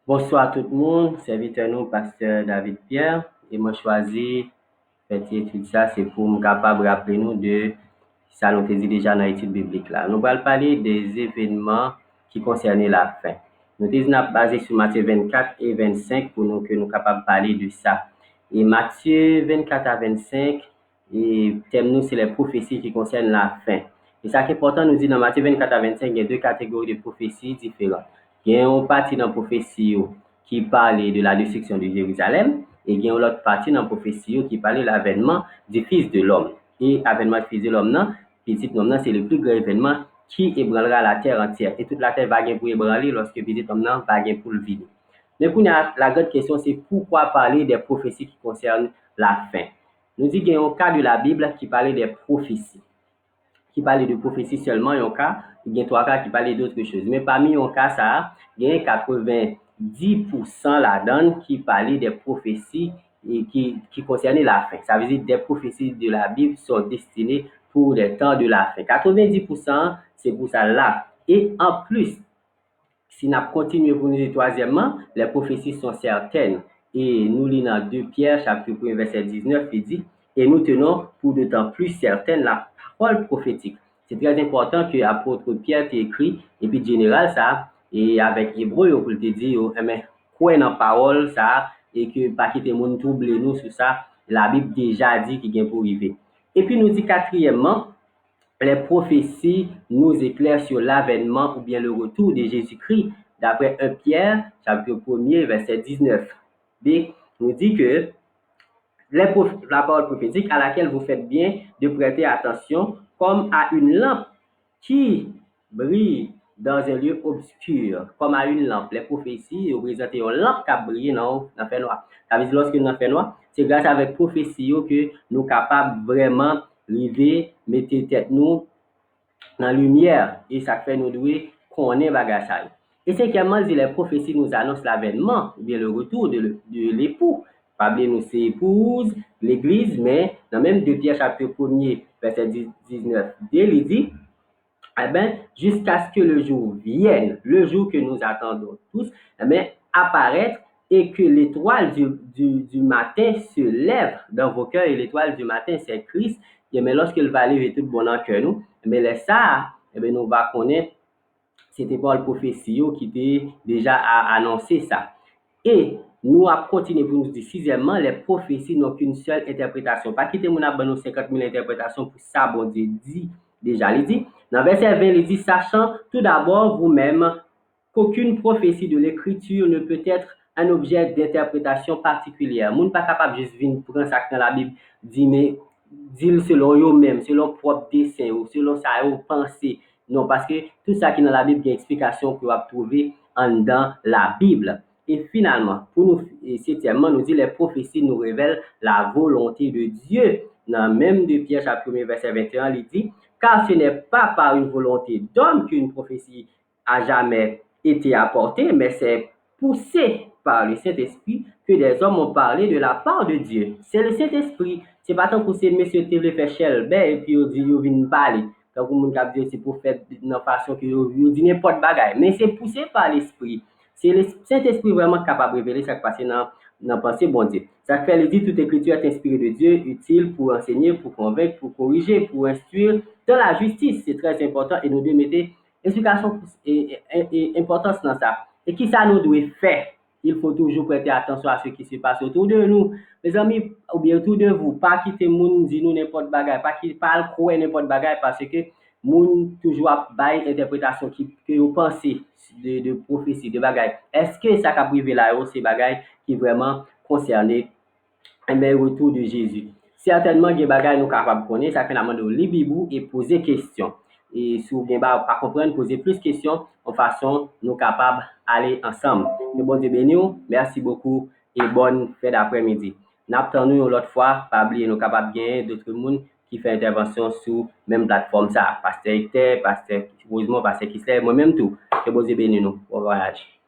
Bonsoir tout le monde, serviteur nous, pasteur David Pierre, et moi choisi cette étude ça, c'est pour me capable de rappeler nous de ça nous dit déjà dans l'étude biblique là. Nous allons parler des événements qui concernent la fin. Nous sommes basé sur Matthieu 24 et 25 pour nous que nous capables de parler de ça. Et Matthieu 24 à 25, et thème nous c'est les prophéties qui concernent la fin. Et ça qui est important nous dit dans Matthieu 24 à 25, il y a deux catégories de prophéties différentes. Il y a une partie dans la prophétie qui parle de la destruction de Jérusalem et il y a une autre partie dans la prophétie qui parle de l'avènement du Fils de l'homme. Et l'avènement du Fils de l'homme, petit homme, c'est le plus grand événement qui ébranlera la terre entière. Et toute la terre va gagner pour ébranler lorsque petit homme va gagner pour le vider. Mais pour la grande question, c'est pourquoi parler des prophéties qui concernent la fin. Nous disons qu'il y a un cas de la Bible qui parle des prophéties. Qui parle de prophétie seulement, il y a un cas, il y a trois cas qui parlent d'autres choses. Mais parmi les cas, ça, il y a 90% là-dedans qui parlent des prophéties et qui concernent la fin. Ça veut dire que des prophéties de la Bible sont destinées pour les temps de la fin. 90%, c'est pour ça là. Et en plus, si nous continuons pour nous dire troisièmement, les prophéties sont certaines. Et nous lisons dans 2 Pierre, chapitre 1, verset 19, il dit, et nous tenons pour d'autant plus certaine la parole prophétique. C'est très important que l'apôtre Pierre t'ait écrit, et puis général ça, et avec Hébreu, pour te dire, mais quoi dans la parole ça, et que pas quitter monde troubler nous sur ça, la Bible déjà dit qu'il vient pour arriver. Et puis nous dit quatrièmement, les prophéties nous éclairent sur l'avènement ou bien le retour de Jésus-Christ, d'après 1 Pierre, chapitre 1er, verset 19. B nous dit que la parole prophétique à laquelle vous faites bien de prêter attention comme à une lampe qui brille dans un lieu obscur, comme à une lampe. Les prophéties représentent une lampe qui brille dans le fait noir. Ça veut dire lorsque nous fait noir, c'est grâce à la prophétie que nous sommes capables vraiment arriver, mettre tête nous dans la lumière et ça fait nous devons connaître bagage ça. Et cinquièmement, les prophéties nous annoncent l'avènement, ou bien le retour de l'époux. Pas bien nous c'est épouse, l'église, mais dans même 2 Pierre chapitre 1er, verset 19, il dit, eh bien, jusqu'à ce que le jour vienne, le jour que nous attendons tous, eh bien, apparaître et que l'étoile du matin se lève dans vos cœurs. Et l'étoile du matin, c'est Christ. Et mais lorsqu'il va lever tout bon dans cœur nous, mais les ça, eh bien, nous va connaître, c'était pas le prophétie qui était déjà annoncé ça. Et nous avons continué pour nous dire, sixièmement, les prophéties n'ont qu'une seule interprétation. Pas quitter mon abonnement 50 000 interprétations pour ça, bon Dieu dit, déjà, il dit, dans verset 20, il dit, sachant tout d'abord vous-même qu'aucune prophétie de l'écriture ne peut être un objet d'interprétation particulière. Moun pas capable juste venir prendre ça dans la Bible, dire mais dire selon eux-mêmes, selon propre dessin ou selon ça ou pensée. Non, parce que tout ça qui est dans la Bible, il y a une explication que vous trouver dans la Bible. Et finalement, pour nous, septièmement, nous dit les prophéties nous révèlent la volonté de Dieu. Dans même de Pierre chapitre 1 verset 21, il dit, car ce n'est pas par une volonté d'homme qu'une prophétie a jamais été apportée, mais c'est poussé par le Saint-Esprit que des hommes ont parlé de la part de Dieu. C'est le Saint-Esprit. C'est pas tant pour ces messieurs qui veulent faire chelbe et puis ils disent ils viennent parler. Quand vous me dit c'est pour faire de façon que ils disent n'importe bagaille, mais c'est poussé par l'Esprit. C'est le Saint-Esprit vraiment capable de révéler ce qui passe dans la pensée bon Dieu. Ça fait le dit toute écriture est inspirée de Dieu, utile pour enseigner, pour convaincre, pour corriger, pour instruire dans la justice. C'est très important et nous devons mettre explication et importance dans ça. Et qui ça nous doit faire? Il faut toujours prêter attention à ce qui se passe autour de nous. Mes amis, ou bien autour de vous, pas quitter moun dire nous n'importe bagaille, pas quitter pas croire n'importe bagaille parce que moun toujours bail interprétation que vous pensez de prophétie de bagaille. Est-ce que ça qu'a privé là c'est bagaille qui vraiment concerné le retour de Jésus? Certainement, il y a des bagages nous capables de connaître, ça fait la main de libibou et poser question. Et si vous n'avez pas comprendre, poser plus de questions, en façon, nous capables d'aller ensemble. Que bon Dieu bénisse, merci beaucoup et bonne fête d'après-midi. N'attendons l'autre fois, pas oublier, nous capables de gagner d'autres monde qui fait intervention sur même plateforme ça. Pasteur Hector, Pasteur Rosemont, Pasteur Kisler, moi-même tout. Que bon Dieu bénisse nous. Bon voyage.